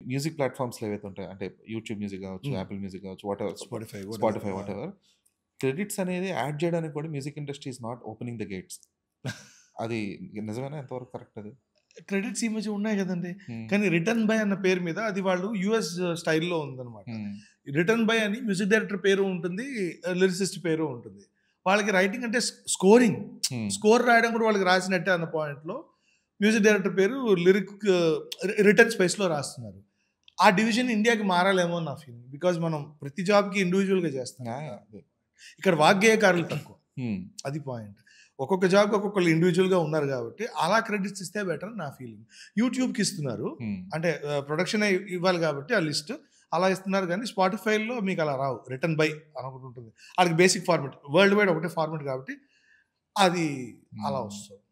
Music ప్లాట్‌ఫామ్స్‌లో ఏవైతే ఉంటాయో అంటే యూట్యూబ్ మ్యూజిక్ గావచ్చు, హ్మ్. యాపిల్ మ్యూజిక్ గావచ్చు, whatever Spotify Spotify whatever. Whatever. Credits అనేది యాడ్ చేయడానికి కూడా music industry is not opening the gates. అది నిజమేనా? ఎంతవరకు కరెక్ట్ అది? క్రెడిట్స్ ఈ మధ్య ఉన్నాయి గదండీ! హ్మ్. కానీ 'రిటర్న్ బై' అన్న పేరు మీద అది వాళ్ళు యూఎస్ స్టైల్‌లో ఉందనమాట. హ్మ్. 'రిటర్న్ బై' అని మ్యూజిక్ డైరెక్టర్ పేరు ఉంటుంది. లిరిసిస్ట్ పేరు ఉంటుంది. వాళ్ళకి రైటింగ్ అంటే స్కోరింగ్. హ్మ్. స్కోర్ రాయడం కూడా వాళ్ళకి రాసినట్టే అన్న పాయింట్‌లో మ్యూజిక్ డైరెక్టర్ పేరు లిరిక్ రిటర్న్ స్పేస్‌లో రాస్తున్నారు. ఆ డివిజన్ ఇండియాకి మారాలేమో అని నా ఫీలింగ్. బికాజ్ మనం ప్రతి జాబ్‌కి ఇండివిడ్యువల్‌గా చేస్తాం యాహ్! కదా! యాహ్! అదే. ఇక్కడ వాగ్గేయకారులు తక్కువ. హ్మ్. అది పాయింట్. ఒక్కొక్క జాబ్‌కి ఒక్కొక్కళ్ళు ఇండివిడ్యువల్‌గా ఉన్నారు గాబట్టి, అలా క్రెడిట్స్ ఇస్తే బెటర్ అని నా ఫీలింగ్. యూట్యూబ్‌కి ఇస్తున్నారు. హ్మ్. అంటే ప్రొడక్షనే ఇవ్వాలి గాబట్టి ఆ లిస్ట్. అలా ఇస్తున్నారు గానీ, స్పాటిఫైలో మీకు అలా రావు. రిటర్న్ బై అని ఒకటి ఉంటుంది. ఆళ్ళకి బేసిక్ ఫార్మాట్. వరల్డ్ వైడ్ ఒకటే ఫార్మాట్ గాబట్టి, అది అలా హ్మ్. వస్తది.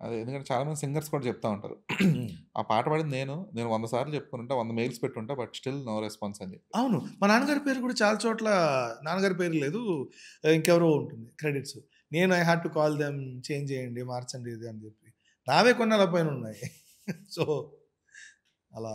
అదే ఎందుకంటే చాలా మంది సింగర్స్ కూడా చెప్తా ఉంటారు. హ్మ్. ఆ పాట పాడింది నేను 100 సార్లు చెప్పుకొనుంటా, 100 మెయిల్స్ పెట్టుంటా. బట్ స్టిల్ నో రెస్పాన్స్ అని చెప్పి. అవును. మా నాన్నగారి పేరు కూడా చాలా చోట్ల నాన్నగారి పేరు లేదు. ఇంకెవరో ఉంటుంది క్రెడిట్స్. నేను I had to call them change చేయండి, మార్చండి ఇది అని జెప్పి. నావే కొన్ని అలా పైనున్నాయి. సో, అలా